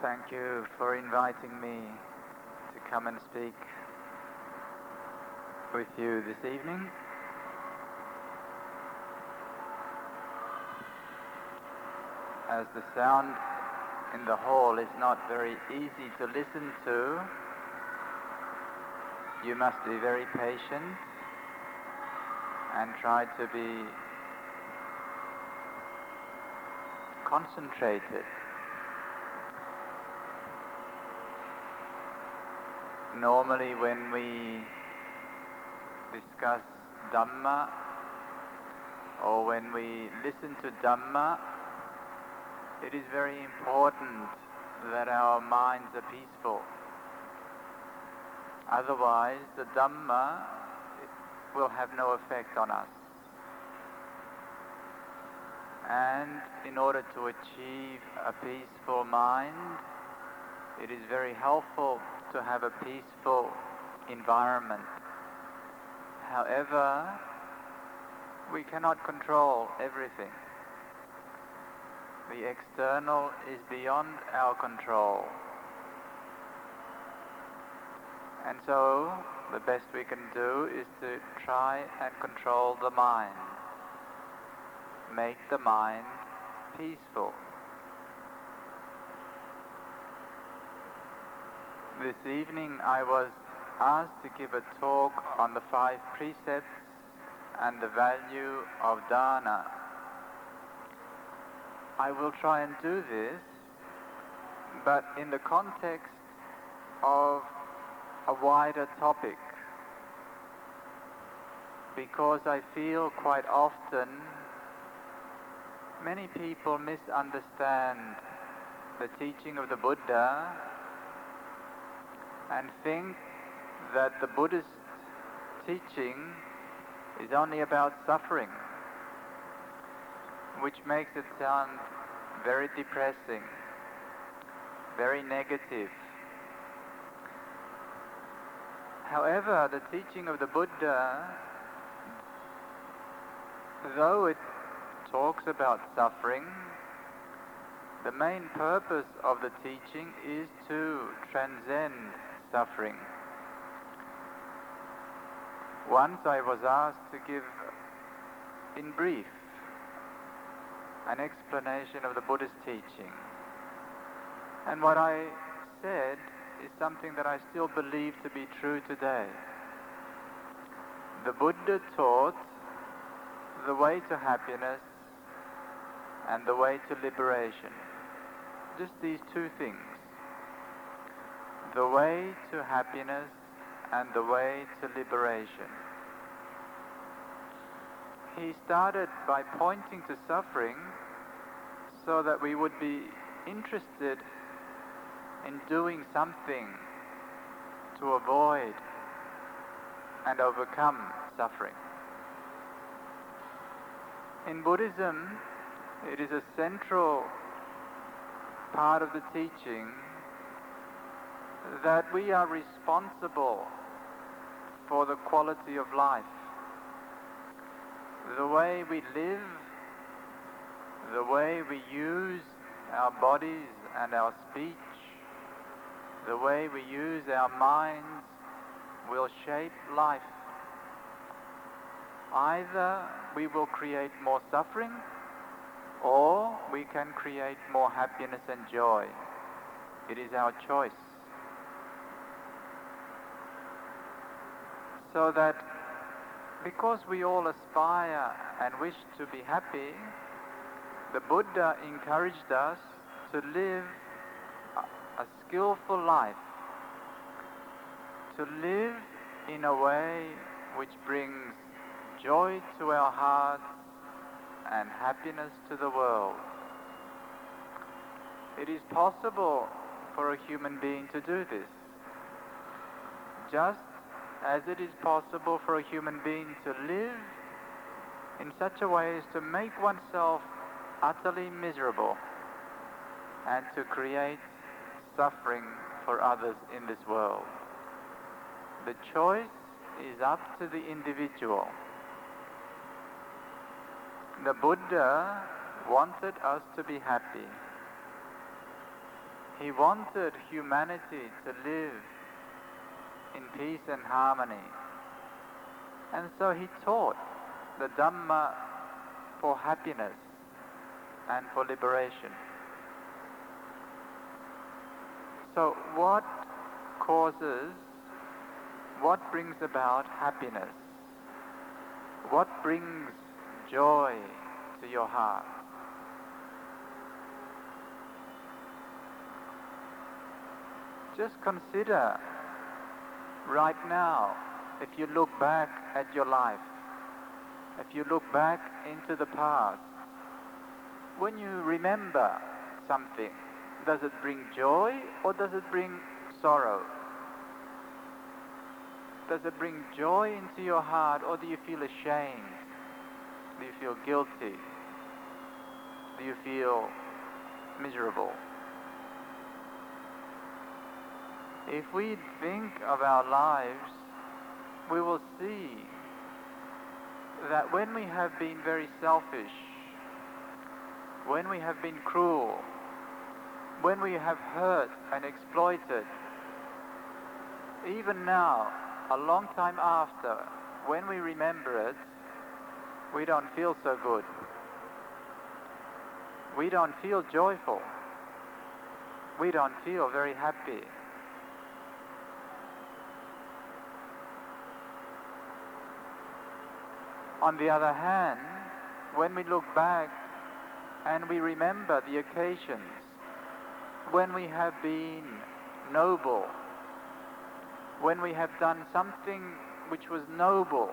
Thank you for inviting me to come and speak with you this evening. As the sound in the hall is not very easy to listen to, you must be very patient and try to be concentrated. Normally when we discuss Dhamma or when we listen to Dhamma, it is very important that our minds are peaceful. Otherwise, the Dhamma will have no effect on us. And in order to achieve a peaceful mind, it is very helpful to have a peaceful environment. However, we cannot control everything. The external is beyond our control. And so, the best we can do is to try and control the mind. Make the mind peaceful. This evening I was asked to give a talk on the 5 precepts and the value of dana. I will try and do this, but in the context of a wider topic, because I feel quite often many people misunderstand the teaching of the Buddha and think that the Buddhist teaching is only about suffering, which makes it sound very depressing, very negative. However, the teaching of the Buddha, though it talks about suffering, the main purpose of the teaching is to transcend suffering. Once I was asked to give, in brief, an explanation of the Buddha's teaching. And what I said is something that I still believe to be true today. The Buddha taught the way to happiness and the way to liberation. Just these 2 things. The way to happiness and the way to liberation. He started by pointing to suffering so that we would be interested in doing something to avoid and overcome suffering. In Buddhism, it is a central part of the teaching that we are responsible for the quality of life. The way we live, the way we use our bodies and our speech, the way we use our minds will shape life. Either we will create more suffering, or we can create more happiness and joy. It is our choice. So that because we all aspire and wish to be happy, the Buddha encouraged us to live a skillful life, to live in a way which brings joy to our hearts and happiness to the world. It is possible for a human being to do this, just as it is possible for a human being to live in such a way as to make oneself utterly miserable and to create suffering for others in this world. The choice is up to the individual. The Buddha wanted us to be happy. He wanted humanity to live in peace and harmony. And so he taught the Dhamma for happiness and for liberation. So what brings about happiness? What brings joy to your heart? Just consider right now, if you look back at your life, if you look back into the past, when you remember something, does it bring joy or does it bring sorrow? Does it bring joy into your heart, or do you feel ashamed? Do you feel guilty? Do you feel miserable? If we think of our lives, we will see that when we have been very selfish, when we have been cruel, when we have hurt and exploited, even now, a long time after, when we remember it, we don't feel so good. We don't feel joyful. We don't feel very happy. On the other hand, when we look back and we remember the occasions when we have been noble, when we have done something which was noble,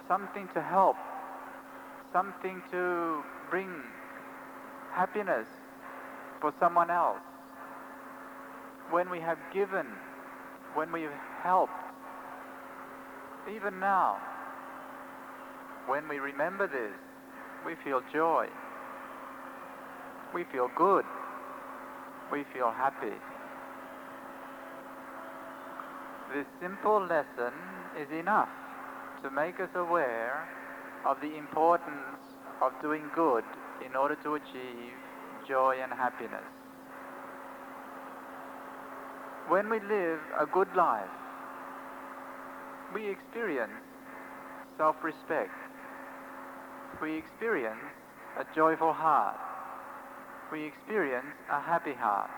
something to help, something to bring happiness for someone else, when we have given, when we have helped, even now, when we remember this, we feel joy, we feel good, we feel happy. This simple lesson is enough to make us aware of the importance of doing good in order to achieve joy and happiness. When we live a good life, we experience self-respect. We experience a joyful heart. We experience a happy heart,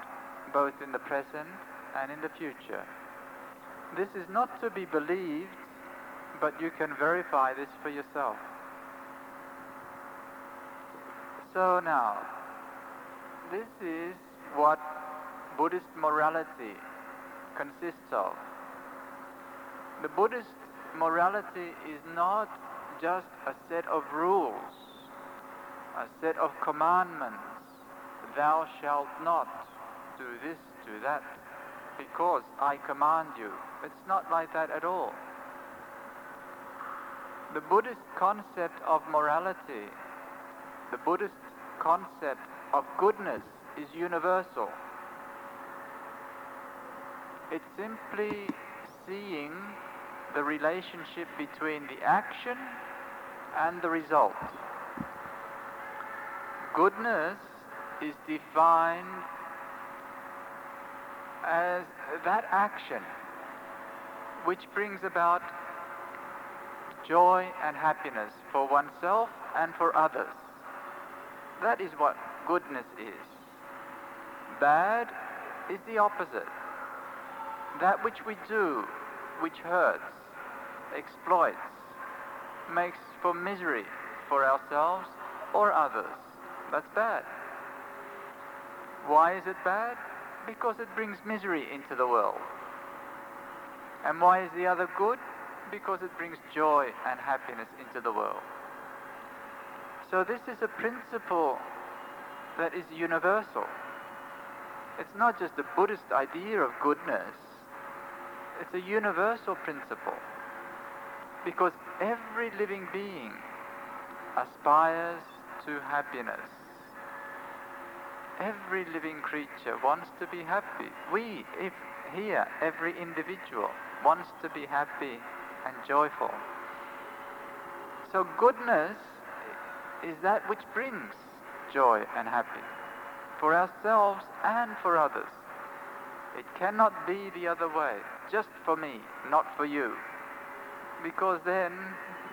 both in the present and in the future. This is not to be believed, but you can verify this for yourself. So now, this is what Buddhist morality consists of. The Buddhist morality is not just a set of rules, a set of commandments. Thou shalt not do this, do that, because I command you. It's not like that at all. The Buddhist concept of morality, the Buddhist concept of goodness is universal. It's simply seeing the relationship between the action and the result. Goodness is defined as that action which brings about joy and happiness for oneself and for others. That is what goodness is. Bad is the opposite. That which we do, which hurts, exploits, makes for misery for ourselves or others. That's bad. Why is it bad? Because it brings misery into the world. And why is the other good? Because it brings joy and happiness into the world. So this is a principle that is universal. It's not just a Buddhist idea of goodness. It's a universal principle. Because every living being aspires to happiness. Every living creature wants to be happy. Every individual wants to be happy and joyful. So goodness is that which brings joy and happiness. for ourselves and for others. It cannot be the other way, just for me, not for you, because then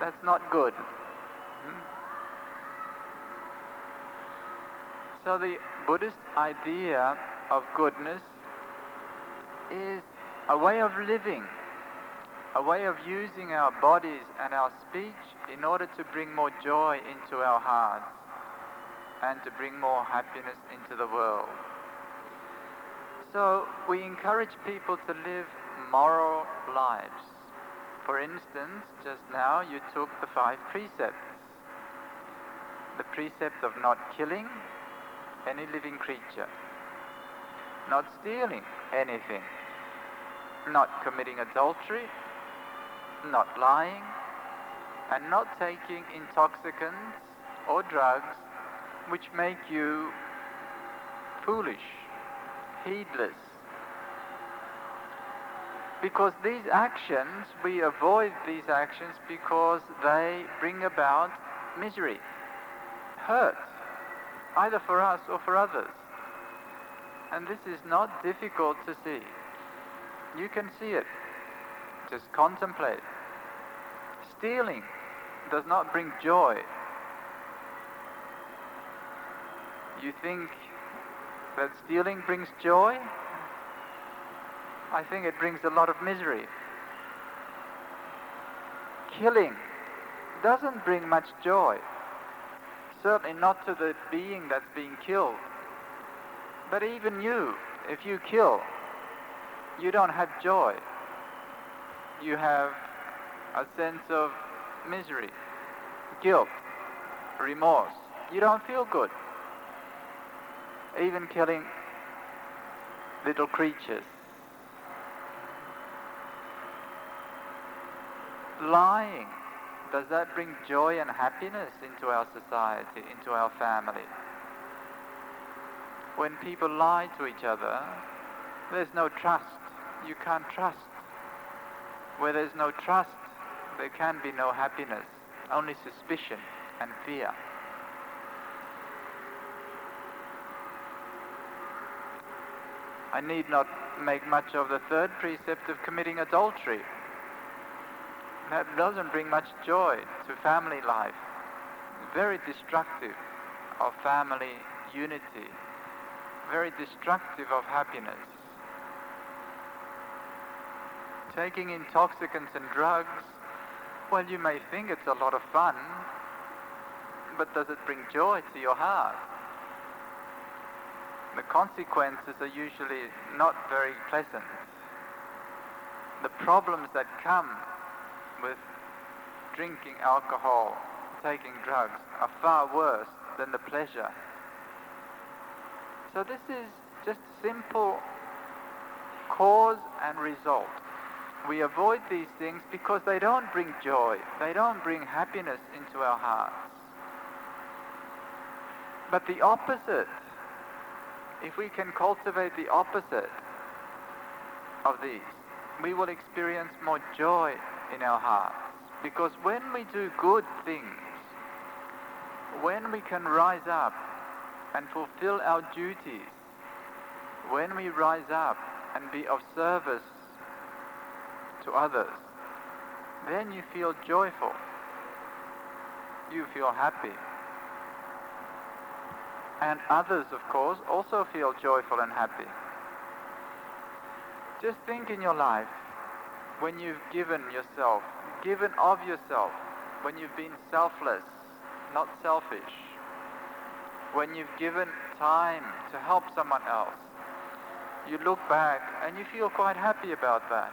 that's not good. So the Buddhist idea of goodness is a way of living, a way of using our bodies and our speech in order to bring more joy into our hearts and to bring more happiness into the world. So we encourage people to live moral lives. For instance, just now you took the 5 precepts. The precept of not killing any living creature, not stealing anything, not committing adultery, not lying, and not taking intoxicants or drugs which make you foolish, heedless. Because these actions, we avoid these actions because they bring about misery, hurt, either for us or for others. And this is not difficult to see. You can see it. Just contemplate. Stealing does not bring joy. You think that stealing brings joy? I think it brings a lot of misery. Killing doesn't bring much joy. Certainly not to the being that's being killed. But even you, if you kill, you don't have joy. You have a sense of misery, guilt, remorse. You don't feel good. Even killing little creatures. Lying, does that bring joy and happiness into our society, into our family? When people lie to each other, there's no trust. You can't trust. Where there's no trust, there can be no happiness, only suspicion and fear. I need not make much of the 3rd precept of committing adultery. That doesn't bring much joy to family life. Very destructive of family unity. Very destructive of happiness. Taking intoxicants and drugs, well, you may think it's a lot of fun, but does it bring joy to your heart? The consequences are usually not very pleasant. The problems that come with drinking alcohol, taking drugs, are far worse than the pleasure. So this is just simple cause and result. We avoid these things because they don't bring joy, they don't bring happiness into our hearts. But the opposite, if we can cultivate the opposite of these, we will experience more joy in our hearts. Because when we do good things, when we can rise up and fulfill our duties, when we rise up and be of service to others, then you feel joyful. You feel happy. And others, of course, also feel joyful and happy. Just think in your life, when you've given yourself, given of yourself, when you've been selfless, not selfish, when you've given time to help someone else, you look back and you feel quite happy about that.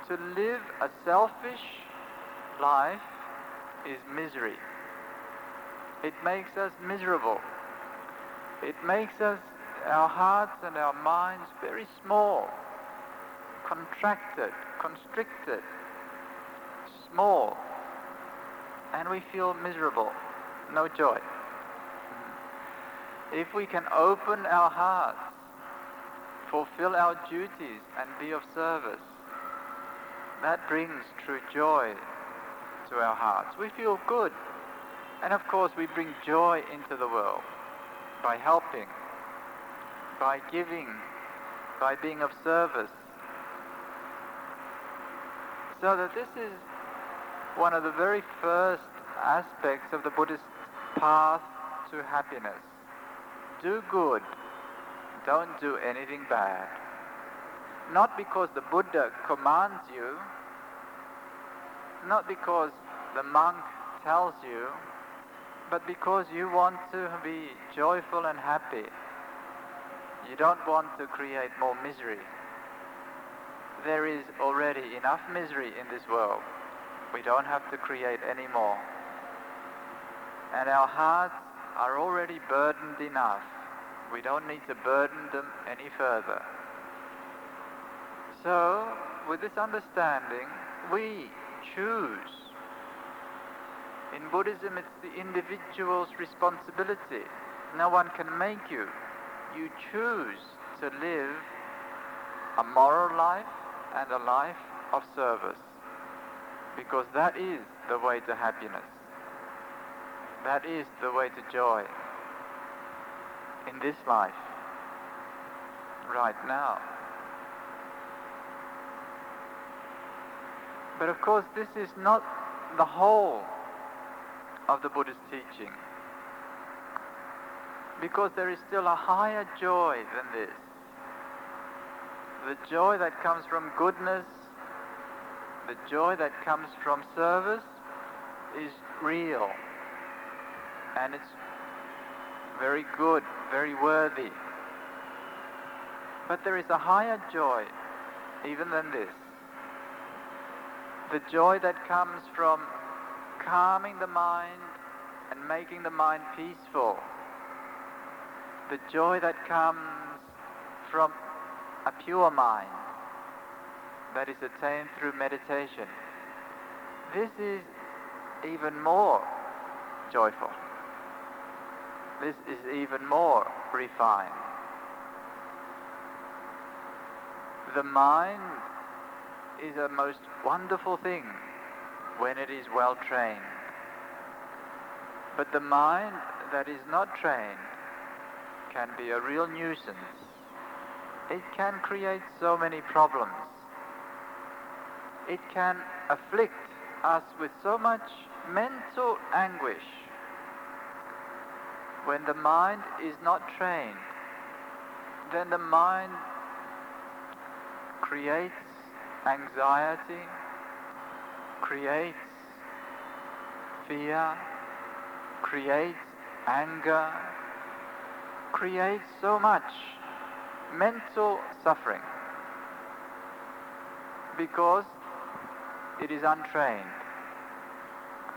To live a selfish life is misery. It makes us miserable. It makes us, our hearts and our minds, very small, contracted, constricted, small, and we feel miserable, no joy. If we can open our hearts, fulfill our duties and be of service, that brings true joy to our hearts. We feel good, and of course we bring joy into the world. by helping, by giving, by being of service. So that this is one of the very first aspects of the Buddhist path to happiness. Do good, don't do anything bad. Not because the Buddha commands you, not because the monk tells you, but because you want to be joyful and happy. You don't want to create more misery. There is already enough misery in this world. We don't have to create any more. And our hearts are already burdened enough. We don't need to burden them any further. So, with this understanding, we choose. In Buddhism, it's the individual's responsibility. No one can make you. You choose to live a moral life and a life of service. Because that is the way to happiness. That is the way to joy. In this life. Right now. But of course, this is not the whole of the Buddhist teaching. Because there is still a higher joy than this. The joy that comes from goodness, the joy that comes from service is real. And it's very good, very worthy. But there is a higher joy even than this. The joy that comes from calming the mind and making the mind peaceful. The joy that comes from a pure mind that is attained through meditation. This is even more joyful. This is even more refined. The mind is a most wonderful thing when it is well trained. But the mind that is not trained can be a real nuisance. It can create so many problems. It can afflict us with so much mental anguish. When the mind is not trained, then the mind creates anxiety, creates fear, creates anger, creates so much mental suffering because it is untrained,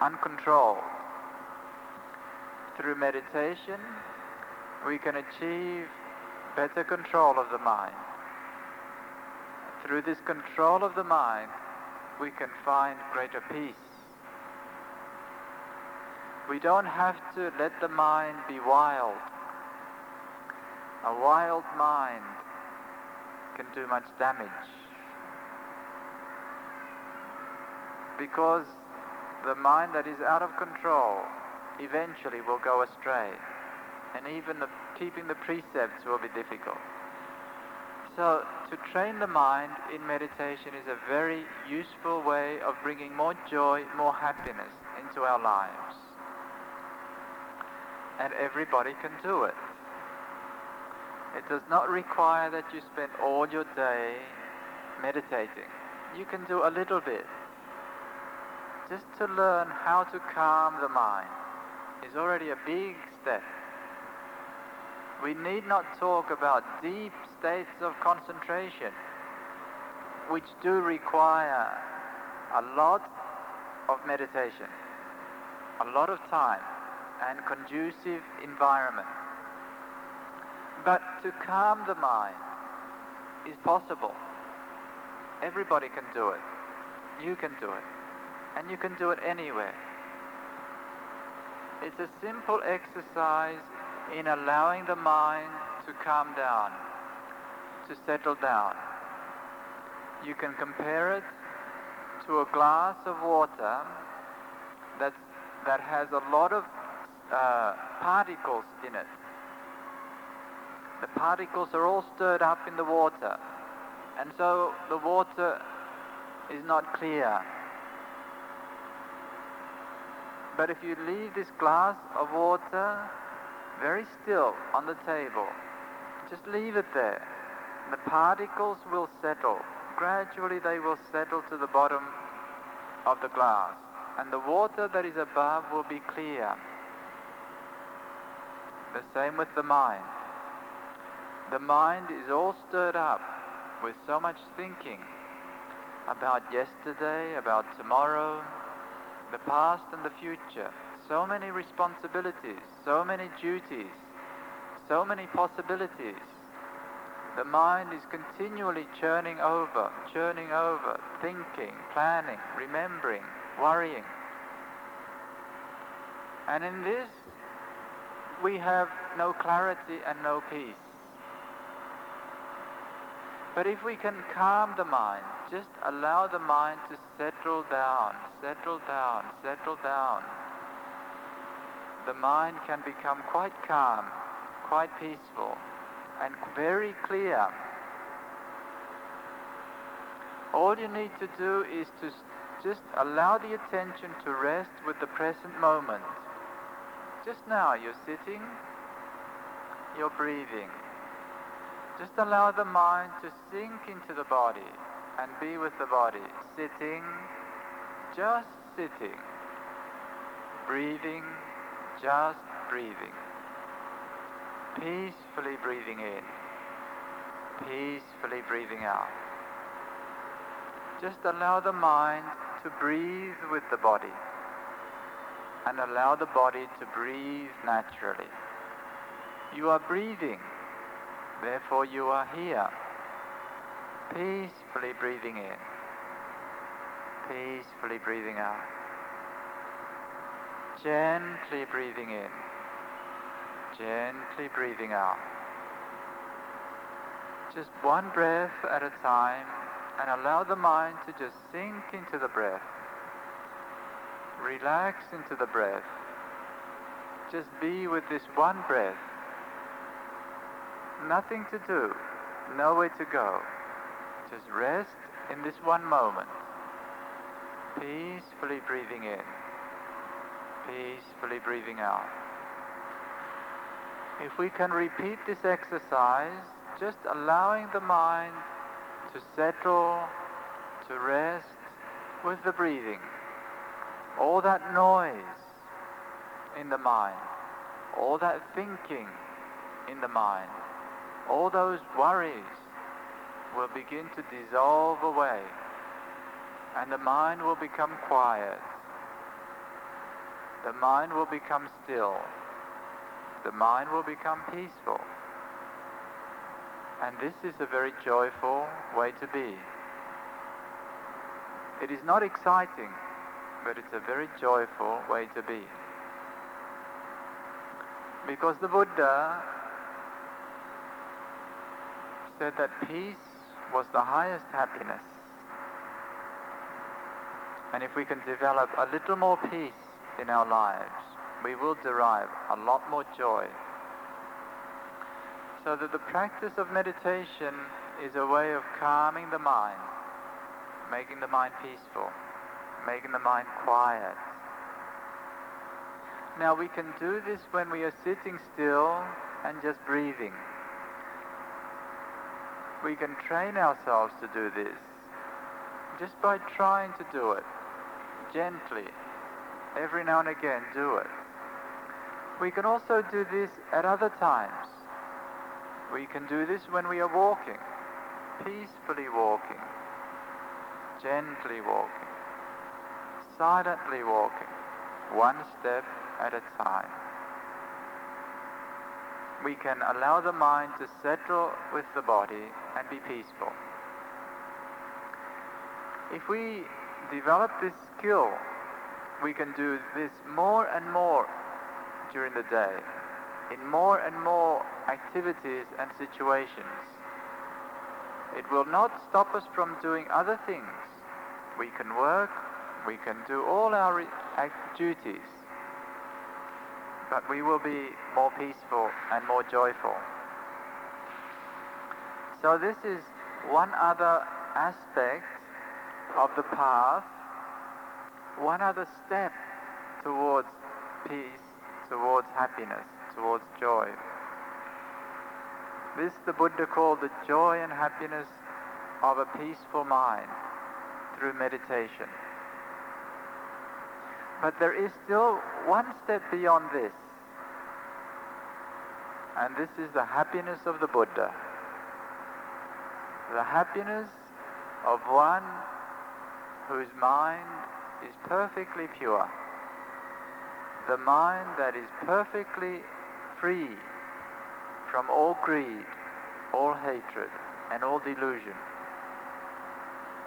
uncontrolled. Through meditation, we can achieve better control of the mind. Through this control of the mind, we can find greater peace. We don't have to let the mind be wild. A wild mind can do much damage. Because the mind that is out of control eventually will go astray. And even keeping the precepts will be difficult. So, to train the mind in meditation is a very useful way of bringing more joy, more happiness into our lives. And everybody can do it. It does not require that you spend all your day meditating. You can do a little bit. Just to learn how to calm the mind is already a big step. We need not talk about deep states of concentration, which do require a lot of meditation, a lot of time, and conducive environment. But to calm the mind is possible. Everybody can do it. You can do it. And you can do it anywhere. It's a simple exercise in allowing the mind to calm down, to settle down. You can compare it to a glass of water that has a lot of particles in it. The particles are all stirred up in the water, and so the water is not clear. But if you leave this glass of water very still on the table, just leave it there, the particles will settle. Gradually they will settle to the bottom of the glass, and the water that is above will be clear. The same with the mind. The mind is all stirred up with so much thinking about yesterday, about tomorrow, the past and the future. So many responsibilities, so many duties, so many possibilities. The mind is continually churning over, thinking, planning, remembering, worrying. And in this, we have no clarity and no peace. But if we can calm the mind, just allow the mind to settle down, the mind can become quite calm, quite peaceful, and very clear. All you need to do is to just allow the attention to rest with the present moment. Just now you're sitting, you're breathing. Just allow the mind to sink into the body and be with the body. Sitting, just sitting. Breathing, just breathing. Peacefully breathing in, peacefully breathing out. Just allow the mind to breathe with the body and allow the body to breathe naturally. You are breathing, therefore you are here. Peacefully breathing in, peacefully breathing out. Gently breathing in, gently breathing out. Just one breath at a time, and allow the mind to just sink into the breath. Relax into the breath. Just be with this one breath. Nothing to do, nowhere to go. Just rest in this one moment. Peacefully breathing in, peacefully breathing out. If we can repeat this exercise, just allowing the mind to settle, to rest with the breathing. All that noise in the mind, all that thinking in the mind, all those worries will begin to dissolve away, and the mind will become quiet. The mind will become still. The mind will become peaceful. And this is a very joyful way to be. It is not exciting, but it's a very joyful way to be. Because the Buddha said that peace was the highest happiness. And if we can develop a little more peace in our lives, we will derive a lot more joy. So that the practice of meditation is a way of calming the mind, making the mind peaceful, making the mind quiet. Now we can do this when we are sitting still and just breathing. We can train ourselves to do this just by trying to do it gently. Every now and again do it. We can also do this at other times. We can do this when we are walking, peacefully walking, gently walking, silently walking, one step at a time. We can allow the mind to settle with the body and be peaceful. If we develop this skill, we can do this more and more during the day, in more and more activities and situations. It will not stop us from doing other things. We can work, we can do all our duties, but we will be more peaceful and more joyful. So this is one other aspect of the path, one other step towards peace, towards happiness, towards joy. This the Buddha called the joy and happiness of a peaceful mind through meditation. But there is still one step beyond this, and this is the happiness of the Buddha. The happiness of one whose mind is perfectly pure. The mind that is perfectly free from all greed, all hatred, and all delusion.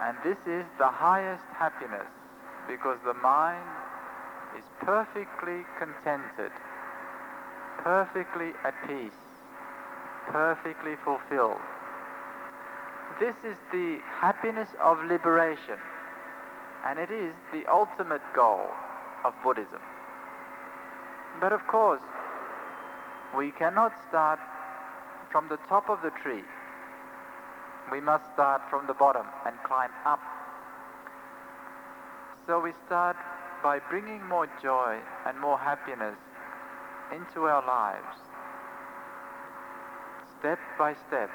And this is the highest happiness, because the mind is perfectly contented, perfectly at peace, perfectly fulfilled. This is the happiness of liberation, and it is the ultimate goal of Buddhism. But of course, we cannot start from the top of the tree. We must start from the bottom and climb up. So we start by bringing more joy and more happiness into our lives, step by step,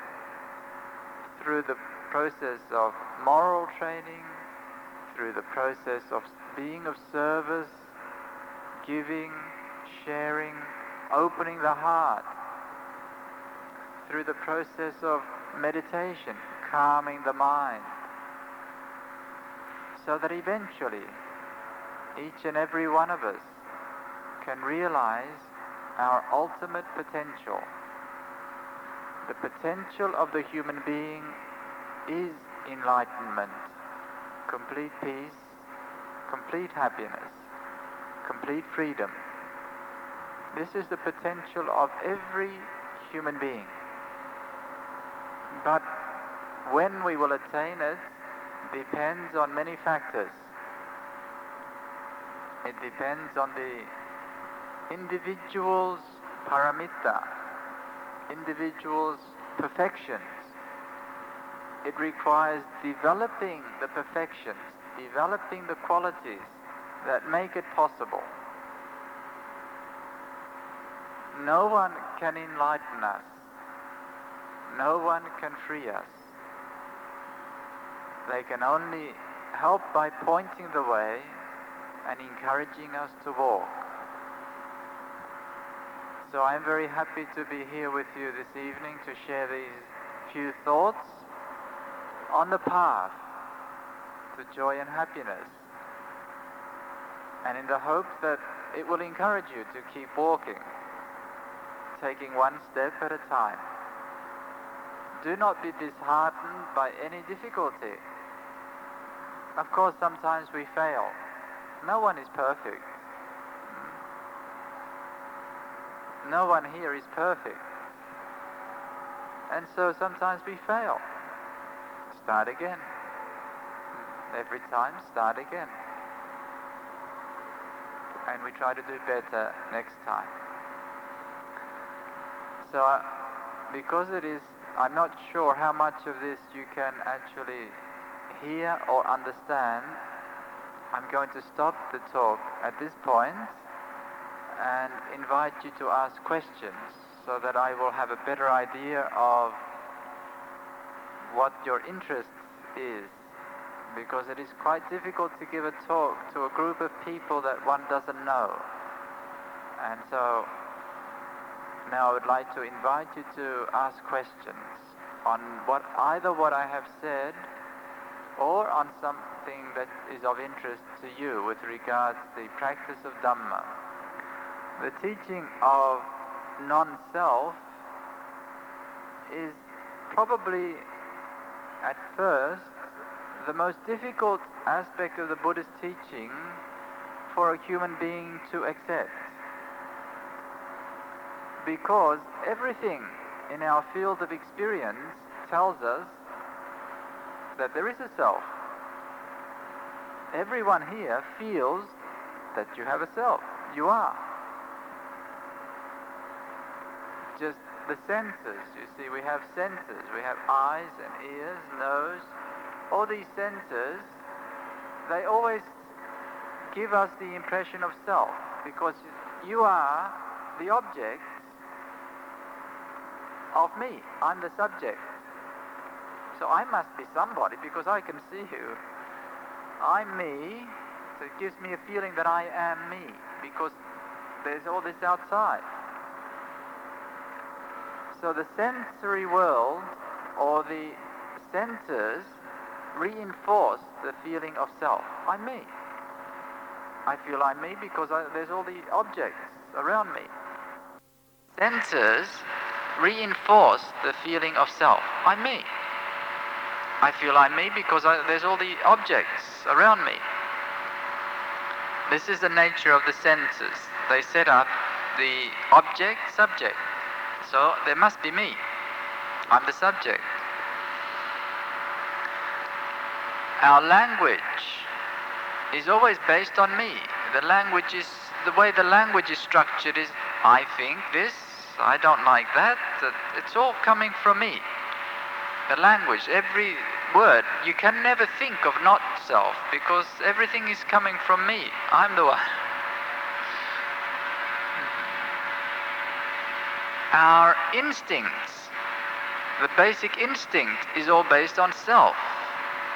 through the process of moral training, through the process of being of service, giving, sharing, opening the heart, through the process of meditation, calming the mind, so that eventually each and every one of us can realize our ultimate potential. The potential of the human being is enlightenment, complete peace, complete happiness, complete freedom. This is the potential of every human being. But when we will attain it depends on many factors. It depends on the individual's paramita, individual's perfections. It requires developing the perfections, developing the qualities that make it possible. No one can enlighten us. No one can free us. They can only help by pointing the way and encouraging us to walk. So I'm very happy to be here with you this evening to share these few thoughts on the path to joy and happiness, and in the hope that it will encourage you to keep walking, taking one step at a time. Do not be disheartened by any difficulty. Of course, sometimes we fail. No one is perfect. No one here is perfect. And so sometimes we fail. Start again. Every time, start again. And we try to do better next time. So, because it is, I'm not sure how much of this you can actually hear or understand, I'm going to stop the talk at this point and invite you to ask questions so that I will have a better idea of what your interest is, because it is quite difficult to give a talk to a group of people that one doesn't know. And so now I would like to invite you to ask questions on either what I have said or on something that is of interest to you with regards to the practice of Dhamma. The teaching of non-self is probably at first the most difficult aspect of the Buddhist teaching for a human being to accept, because everything in our field of experience tells us that there is a self. Everyone here feels that you have a self. You are. Just the senses. You see, we have senses. We have eyes and ears, nose. All these senses, they always give us the impression of self, because you are the object of me. I'm the subject. So I must be somebody because I can see you. I'm me, so it gives me a feeling that I am me, because there's all this outside. So the sensory world, or the senses, reinforce the feeling of self. I'm me. I feel I'm me because there's all the objects around me. Senses reinforce the feeling of self. I'm me. I feel I'm me because there's all the objects around me. This is the nature of the senses. They set up the object, subject. So there must be me. I'm the subject. Our language is always based on me. The way the language is structured is, I think this, I don't like that. It's all coming from me. The language, every word, you can never think of not self, because everything is coming from me. I'm the one. Our instincts, the basic instinct is all based on self.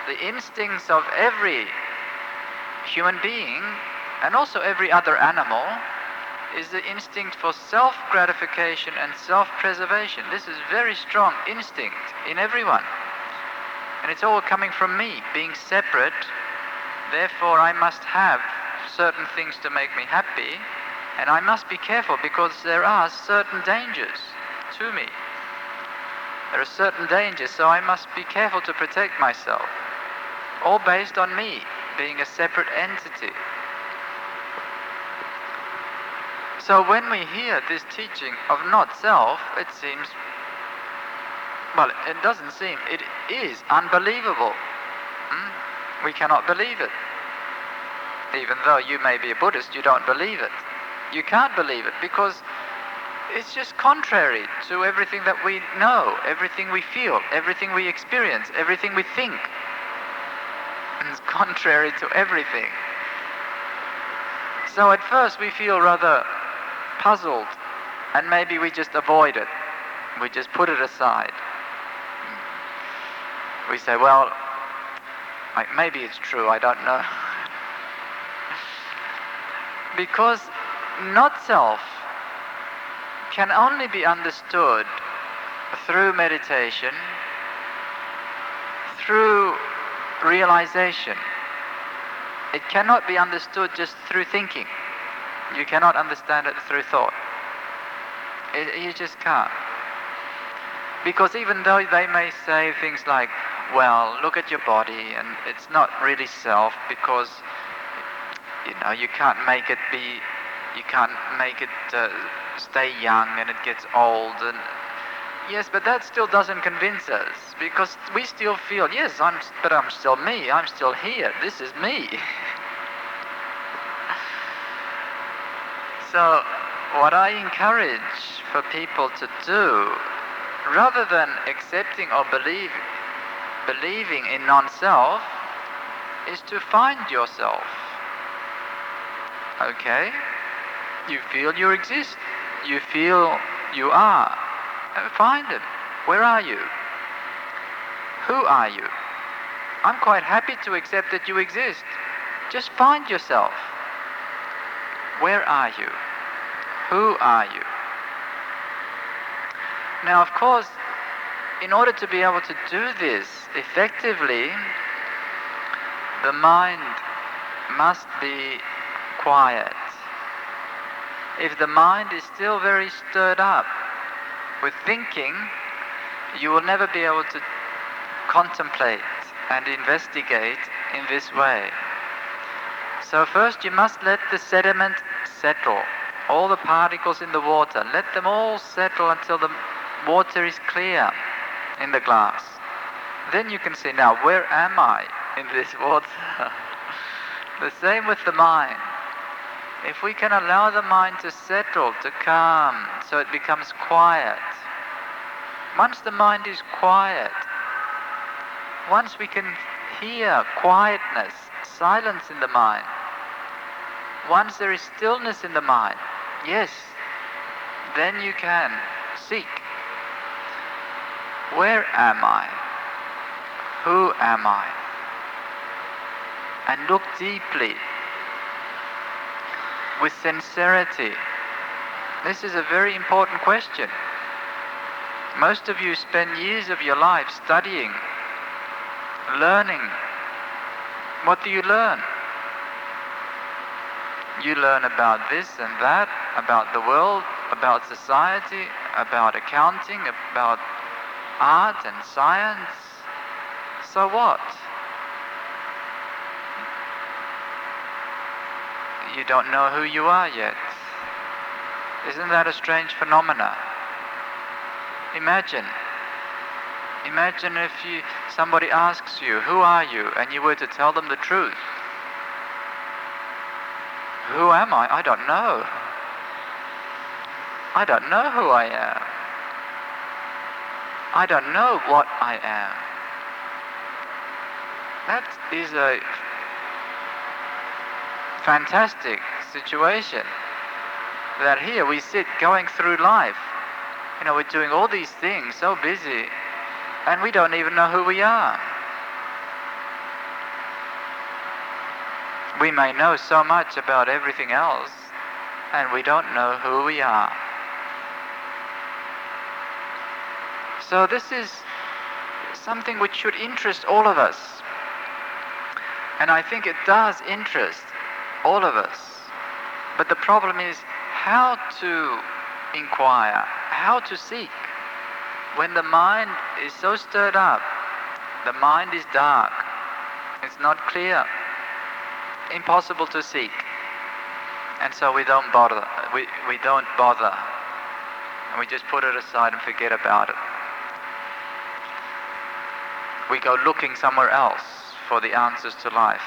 The instincts of every human being, and also every other animal, is the instinct for self-gratification and self-preservation. This is very strong instinct in everyone. And it's all coming from me, being separate. Therefore I must have certain things to make me happy, and I must be careful because there are certain dangers to me. There are certain dangers, so I must be careful to protect myself. All based on me being a separate entity. So when we hear this teaching of not self, it seems, well, it doesn't seem, it is unbelievable. We cannot believe it. Even though you may be a Buddhist, you don't believe it. You can't believe it because it's just contrary to everything that we know, everything we feel, everything we experience, everything we think. It's contrary to everything. So at first we feel rather puzzled, and maybe we just avoid it. We just put it aside. We say, well, maybe it's true, I don't know. Because not self can only be understood through meditation, through realization. It cannot be understood just through thinking. You cannot understand it through thought. You just can't. Because even though they may say things like, well, look at your body and it's not really self because, you can't make it stay young and it gets old. And yes, but that still doesn't convince us, because we still feel, yes, but I'm still me, I'm still here, this is me. So what I encourage for people to do, rather than accepting or believing in non-self, is to find yourself. Okay? You feel you exist. You feel you are. Find it. Where are you? Who are you? I'm quite happy to accept that you exist. Just find yourself. Where are you? Who are you? Now, of course, in order to be able to do this effectively, the mind must be quiet. If the mind is still very stirred up with thinking, you will never be able to contemplate and investigate in this way. So first you must let the sediment settle. All the particles in the water, let them all settle until the water is clear in the glass. Then you can see, now where am I in this water? The same with the mind. If we can allow the mind to settle, to calm, so it becomes quiet, Once the mind is quiet, once we can hear quietness, silence in the mind, once there is stillness in the mind, yes, then you can seek. Where am I? Who am I? And look deeply, with sincerity. This is a very important question. Most of you spend years of your life studying, learning. What do you learn? You learn about this and that, about the world, about society, about accounting, about art and science. So what? You don't know who you are yet. Isn't that a strange phenomena? Imagine if somebody asks you, who are you? And you were to tell them the truth. Who am I? I don't know. I don't know who I am. I don't know what I am. That is a fantastic situation. That here we sit going through life. We're doing all these things, so busy, and we don't even know who we are. We may know so much about everything else, and we don't know who we are. So this is something which should interest all of us. And I think it does interest all of us. But the problem is how to inquire, how to seek. When the mind is so stirred up, the mind is dark, it's not clear, impossible to seek. And so we don't bother, we don't bother, and we just put it aside and forget about it. We go looking somewhere else for the answers to life.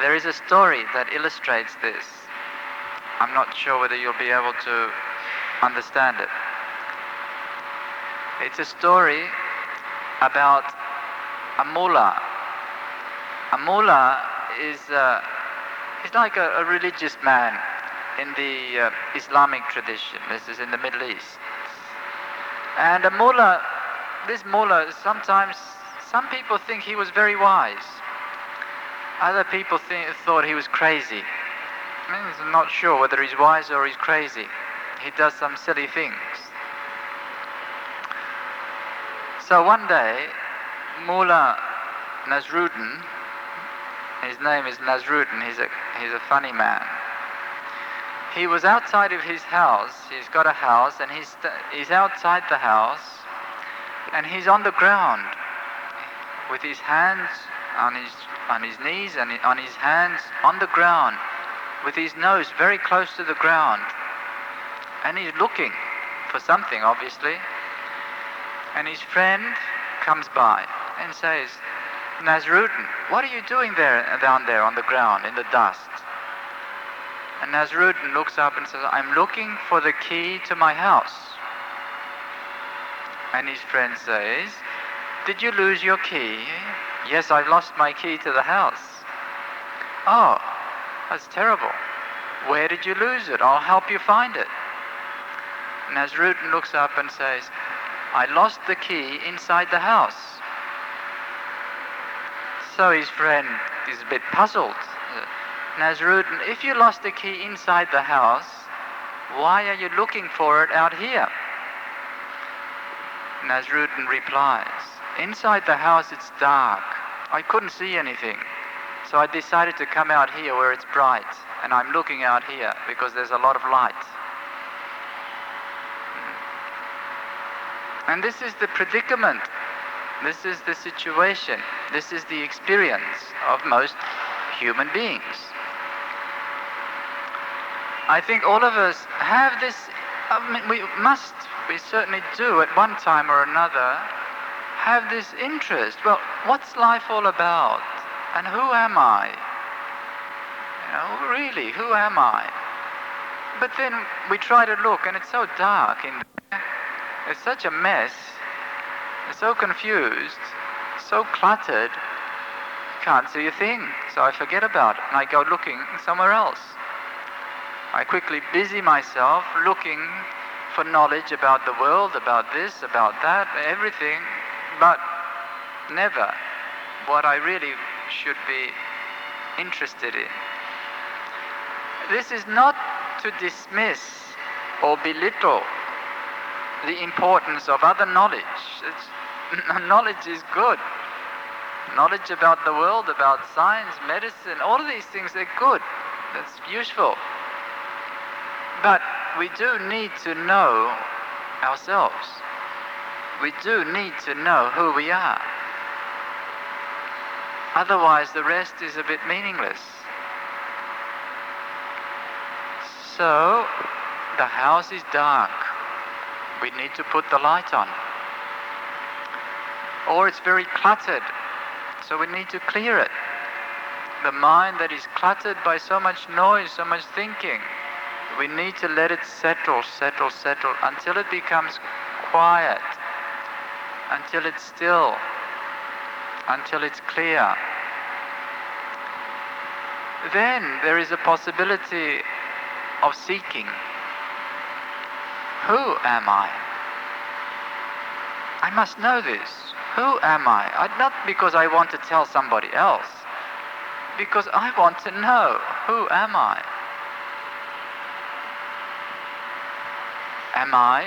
There is a story that illustrates this. I'm not sure whether you'll be able to understand it. It's a story about a mullah. A mullah is he's like a religious man in the Islamic tradition. This is in the Middle East. And this mullah, sometimes some people think he was very wise. Other people thought he was crazy. I'm not sure whether he's wise or he's crazy. He does some silly things. So one day, Mullah Nasruddin, his name is Nasruddin, he's a funny man. He was outside of his house. He's got a house, and he's outside the house, and he's on the ground with his hands on his knees and on his hands on the ground, with his nose very close to the ground, and he's looking for something, obviously. And his friend comes by and says, "Nasruddin, what are you doing down there on the ground in the dust?" And Nasruddin looks up and says, "I'm looking for the key to my house." And his friend says, "Did you lose your key?" "Yes, I lost my key to the house." "Oh, that's terrible. Where did you lose it? I'll help you find it." Nasruddin looks up and says, "I lost the key inside the house." So his friend is a bit puzzled. "Nasruddin, if you lost the key inside the house, why are you looking for it out here?" Nasruddin replies, "Inside the house it's dark. I couldn't see anything. So I decided to come out here where it's bright, and I'm looking out here because there's a lot of light." And this is the predicament. This is the situation. This is the experience of most human beings. I think all of us have this, we certainly do at one time or another, have this interest. Well, what's life all about? And who am I? Really, who am I? But then we try to look, and it's so dark in there. It's such a mess, it's so confused, so cluttered, can't see a thing. So I forget about it and I go looking somewhere else. I quickly busy myself looking for knowledge about the world, about this, about that, everything, but never what I really should be interested in. This is not to dismiss or belittle the importance of other knowledge. Knowledge is good. Knowledge about the world, about science, medicine, all of these things, they're good. That's useful. But we do need to know ourselves. We do need to know who we are. Otherwise the rest is a bit meaningless. So, the house is dark. We need to put the light on. Or it's very cluttered, so we need to clear it. The mind that is cluttered by so much noise, so much thinking, we need to let it settle until it becomes quiet, until it's still, until it's clear. Then there is a possibility of seeking. Who am I? I must know this. Who am I? Not because I want to tell somebody else, because I want to know. Who am I? Am I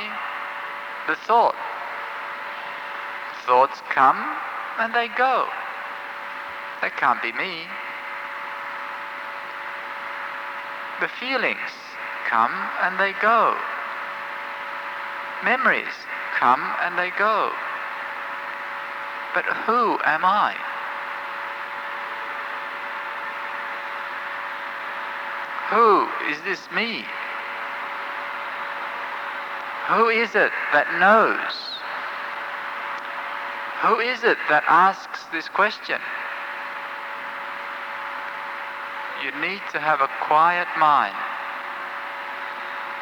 the thought? Thoughts come and they go. That can't be me. The feelings come and they go. Memories come and they go. But who am I? Who is this me? Who is it that knows? Who is it that asks this question? You need to have a quiet mind.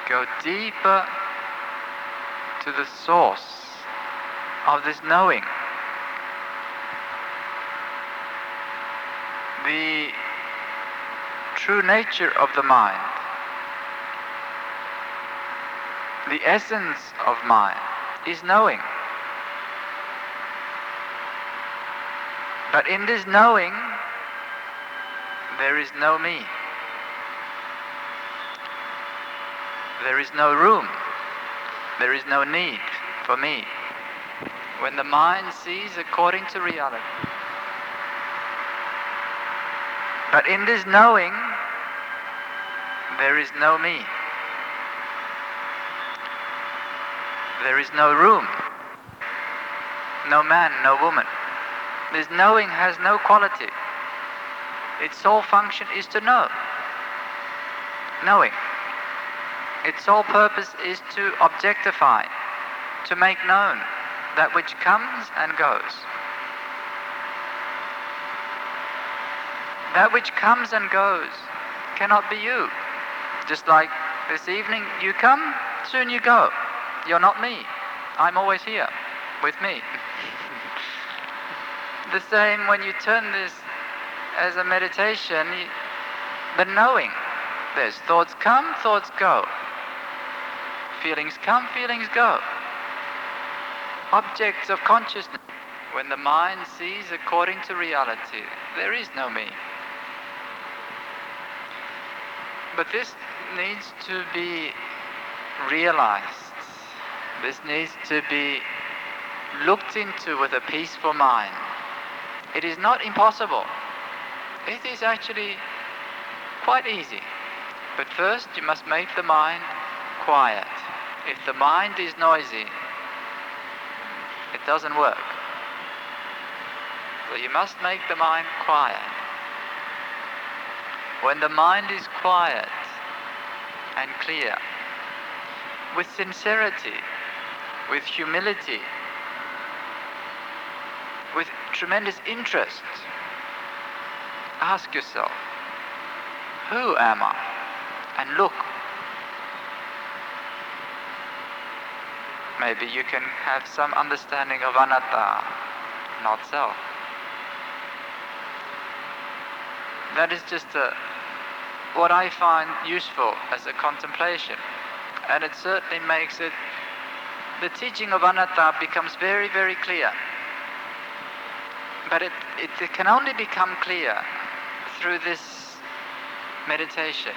Go deeper to the source of this knowing. The true nature of the mind, the essence of mind, is knowing. But in this knowing, there is no me. There is no room. There is no need for me. When the mind sees according to reality. But in this knowing, there is no me. There is no room. No man, no woman. This knowing has no quality. Its sole function is to know. Knowing. Its sole purpose is to objectify, to make known that which comes and goes. That which comes and goes cannot be you. Just like this evening, you come, soon you go. You're not me. I'm always here with me. The same when you turn this as a meditation, the knowing. There's thoughts come, thoughts go. Feelings come, feelings go. Objects of consciousness. When the mind sees according to reality, there is no me. But this needs to be realized. This needs to be looked into with a peaceful mind. It is not impossible. It is actually quite easy. But first you must make the mind quiet. If the mind is noisy, it doesn't work. So you must make the mind quiet. When the mind is quiet and clear, with sincerity, with humility, with tremendous interest, ask yourself, who am I? And look. maybe you can have some understanding of anatta, not self. That is just what I find useful as a contemplation. And it certainly makes it, the teaching of anatta becomes very, very clear. But it can only become clear through this meditation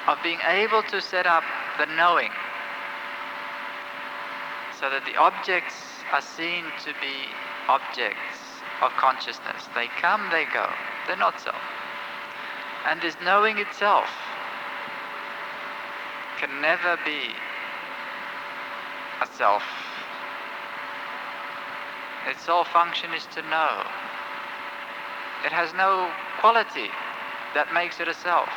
of being able to set up the knowing so that the objects are seen to be objects of consciousness. They come, they go. They're not self. And this knowing itself can never be a self. Its sole function is to know. It has no quality that makes it a self.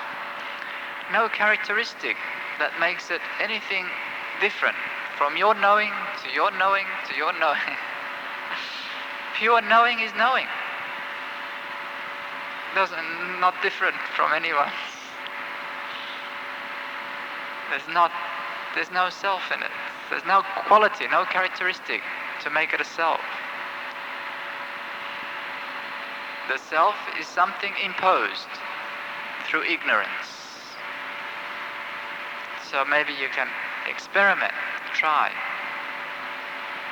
No characteristic that makes it anything different from your knowing to your knowing to your knowing. Pure knowing is knowing. Not different from anyone. There's no self in it. There's no quality, no characteristic to make it a self. The self is something imposed through ignorance. So maybe you can experiment, try,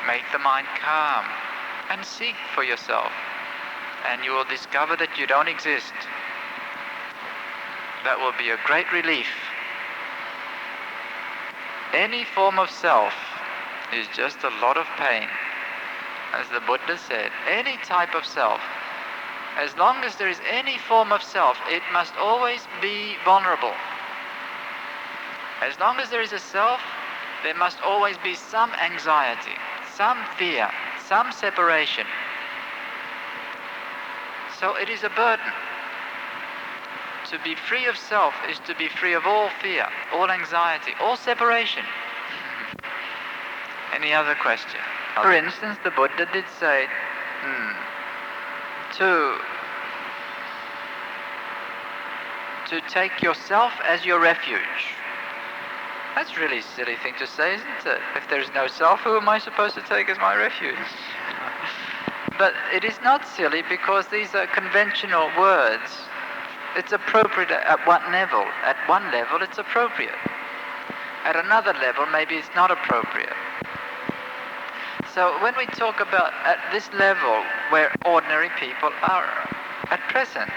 make the mind calm, and seek for yourself. And you will discover that you don't exist. That will be a great relief. Any form of self is just a lot of pain. As the Buddha said, any type of self, as long as there is any form of self, it must always be vulnerable. As long as there is a self, there must always be some anxiety, some fear, some separation. So it is a burden. To be free of self is to be free of all fear, all anxiety, all separation. Any other question? For instance, the Buddha did say to take yourself as your refuge. That's a really silly thing to say, isn't it? If there's no self, who am I supposed to take as my refuge? But it is not silly because these are conventional words. It's appropriate at one level. At one level, it's appropriate. At another level, maybe it's not appropriate. So when we talk about at this level where ordinary people are at present,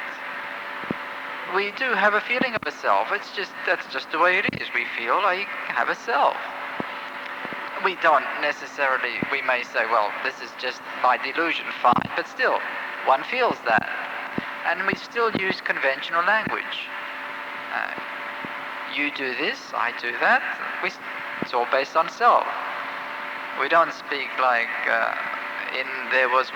we do have a feeling of a self. That's just the way it is. We feel I have a self. We don't necessarily, we may say, well, this is just my delusion, fine. But still, one feels that. And we still use conventional language. You do this, I do that. It's all based on self. We don't speak like there was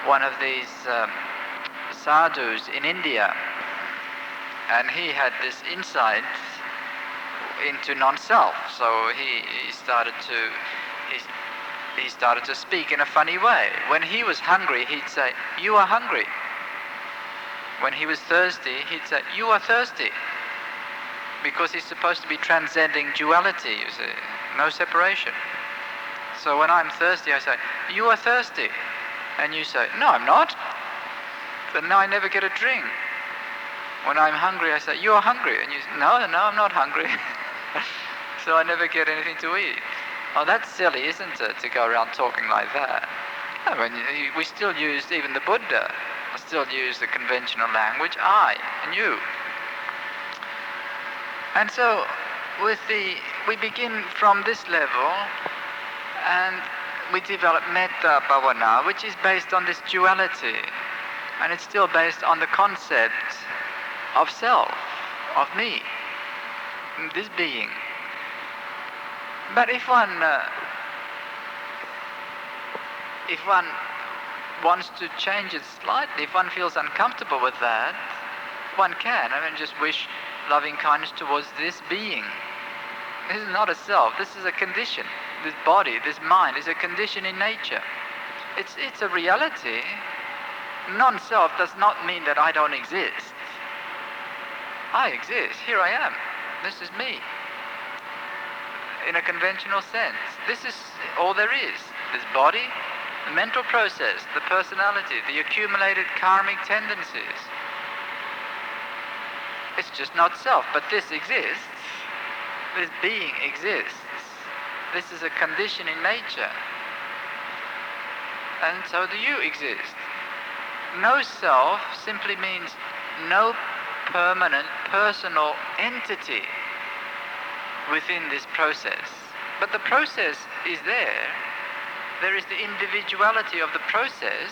one of these sadhus in India, and he had this insight into non-self. So he started to speak in a funny way. When he was hungry, he'd say, "You are hungry." When he was thirsty, he'd say, "You are thirsty." Because he's supposed to be transcending duality, you see, no separation. So when I'm thirsty, I say, "You are thirsty." And you say, "No, I'm not." Then now I never get a drink. When I'm hungry, I say, "You are hungry." And you say, No, I'm not hungry." So I never get anything to eat. Oh, that's silly, isn't it, to go around talking like that? I mean, we still use, even the Buddha, still use the conventional language, I and you. And so we begin from this level and we develop metta bhavana, which is based on this duality, and it's still based on the concept of self, of me, this being. But if one wants to change it slightly, if one feels uncomfortable with that, one can. I mean, just wish loving kindness towards this being. This is not a self, this is a condition. This body, this mind is a condition in nature. It's a reality. Non-self does not mean that I don't exist. I exist, here I am. This is me. In a conventional sense. This is all there is. This body, the mental process, the personality, the accumulated karmic tendencies. It's just not self, but this exists. This being exists. This is a condition in nature. And so do you exist. No self simply means no permanent personal entity within this process. But the process is there. There is the individuality of the process.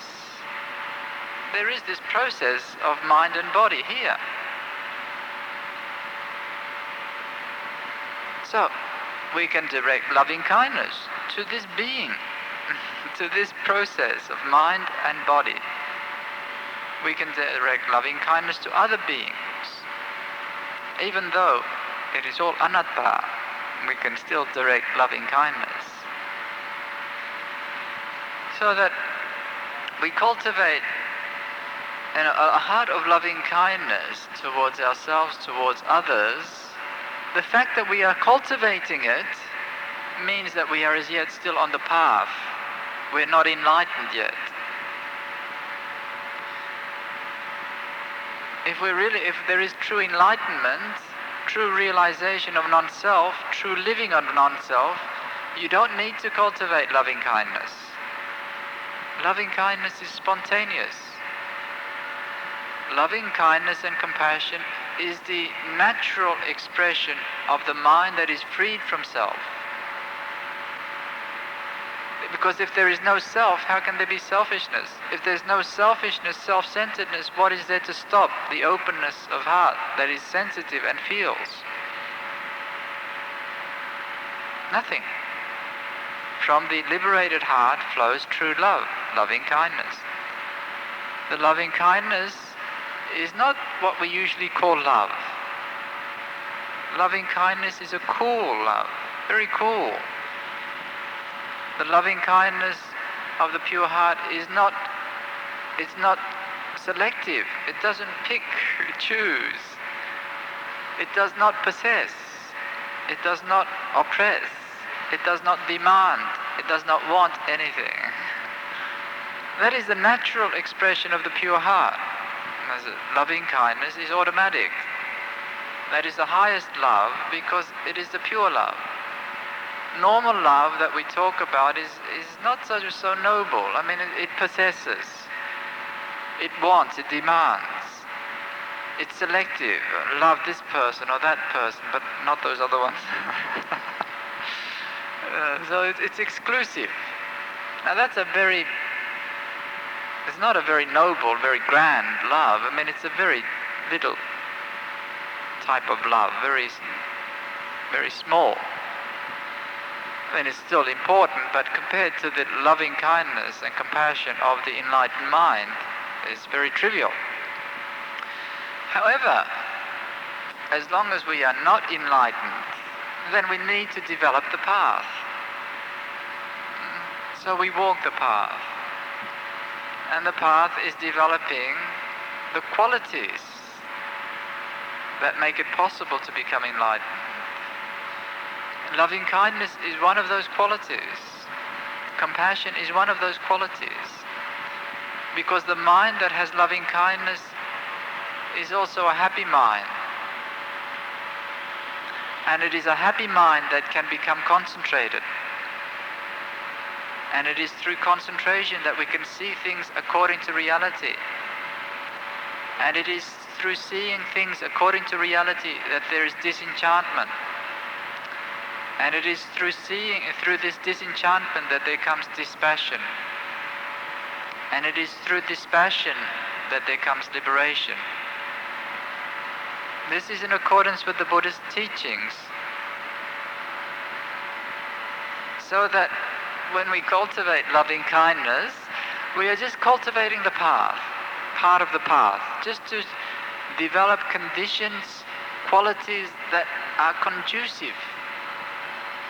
There is this process of mind and body here. So, we can direct loving kindness to this being, to this process of mind and body. We can direct loving kindness to other beings. Even though it is all anatta, we can still direct loving kindness. So that we cultivate a heart of loving kindness towards ourselves, towards others. The fact that we are cultivating it means that we are as yet still on the path. We're not enlightened yet. If there is true enlightenment, true realization of non-self, true living of non-self, you don't need to cultivate loving kindness. Loving kindness is spontaneous. Loving kindness and compassion is the natural expression of the mind that is freed from self. Because if there is no self, how can there be selfishness? If there's no selfishness, self-centeredness, what is there to stop the openness of heart that is sensitive and feels? Nothing. From the liberated heart flows true love, loving kindness. The loving kindness is not what we usually call love. Loving kindness is a cool love, very cool. The loving kindness of the pure heart it's not selective. It doesn't pick, choose. It does not possess. It does not oppress. It does not demand. It does not want anything. That is the natural expression of the pure heart. Loving kindness is automatic. That is the highest love because it is the pure love. Normal love that we talk about is not so noble. I mean, it possesses. It wants, it demands. It's selective. Love this person or that person, but not those other ones. So it's exclusive. Now it's not a very noble, very grand love. I mean, it's a very little type of love, very, very small. I mean, it's still important, but compared to the loving kindness and compassion of the enlightened mind, it's very trivial. However, as long as we are not enlightened, then we need to develop the path. So we walk the path. And the path is developing the qualities that make it possible to become enlightened. Loving kindness is one of those qualities. Compassion is one of those qualities. Because the mind that has loving kindness is also a happy mind. And it is a happy mind that can become concentrated. And it is through concentration that we can see things according to reality. And it is through seeing things according to reality that there is disenchantment. And it is through this disenchantment that there comes dispassion. And it is through dispassion that there comes liberation. This is in accordance with the Buddhist teachings. So that when we cultivate loving kindness, we are just cultivating the path, part of the path, just to develop conditions, qualities that are conducive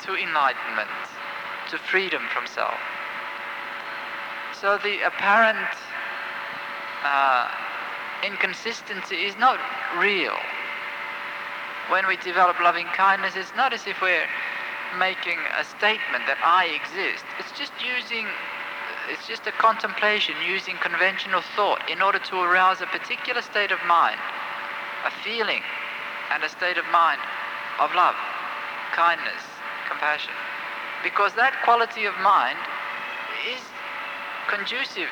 to enlightenment, to freedom from self. So the apparent inconsistency is not real. when we develop loving kindness, it's not as if we're making a statement that I exist. It's just a contemplation using conventional thought in order to arouse a particular state of mind, a feeling and a state of mind of love, kindness, compassion. Because that quality of mind is conducive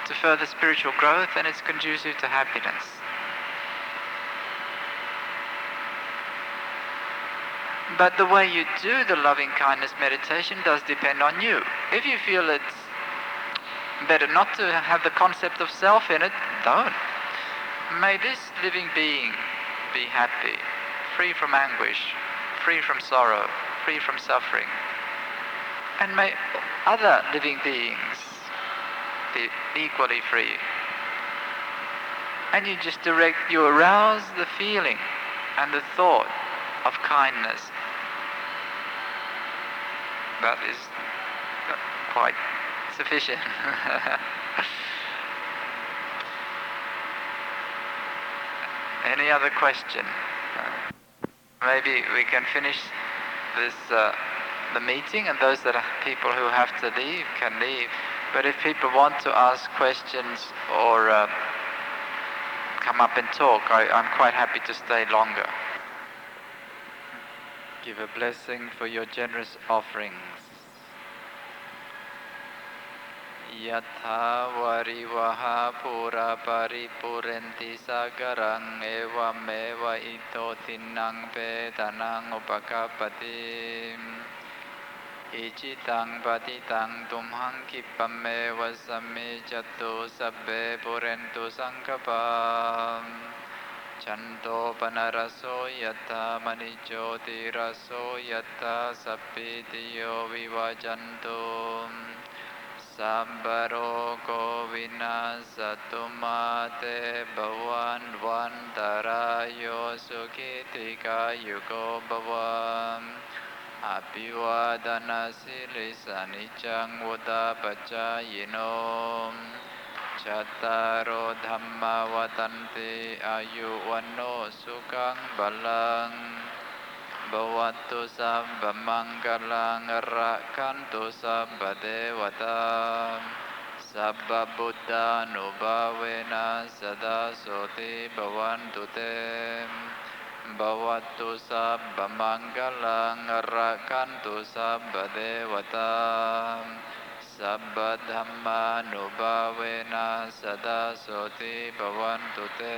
to further spiritual growth, and it's conducive to happiness. But the way you do the loving kindness meditation does depend on you. If you feel it's better not to have the concept of self in it, don't. May this living being be happy, free from anguish, free from sorrow, free from suffering. And may other living beings be equally free. And you arouse the feeling and the thought of kindness. That is quite sufficient. Any other question? Maybe we can finish this the meeting, and those people who have to leave can leave. But if people want to ask questions or come up and talk, I'm quite happy to stay longer. Give a blessing for your generous offerings. Yatha varivaha pura paripurenti sagarang evam eva ito tinnang pedanang upakapati ichitang patitang tumhang kippame vasame chatto sabbe purentu sankapam Chanto panaraso yata manicoti raso yata sapitiyo vivajanto Sambaro ko vinasatu mate bhavan vantarayo sukhitika yuko bhavan Abhivadana silisa nichang udapachayino Chattaro dhamma vatanti ayuvanno sukhang balang Bhavattu sabba mangalang rakkantu sabba devata Sabba buddha nubhavena sada soti bhavantu te Bhavattu sabba mangalang rakkantu sabba devata Sabba dhamma nubhavena sada soti bhavantu te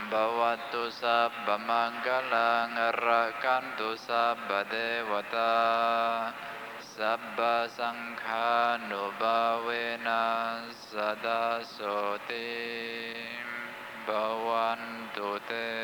Bhavattu sabba mangalang rakkantu sabba devata Sabba sankha nubhavena sada soti bhavantu te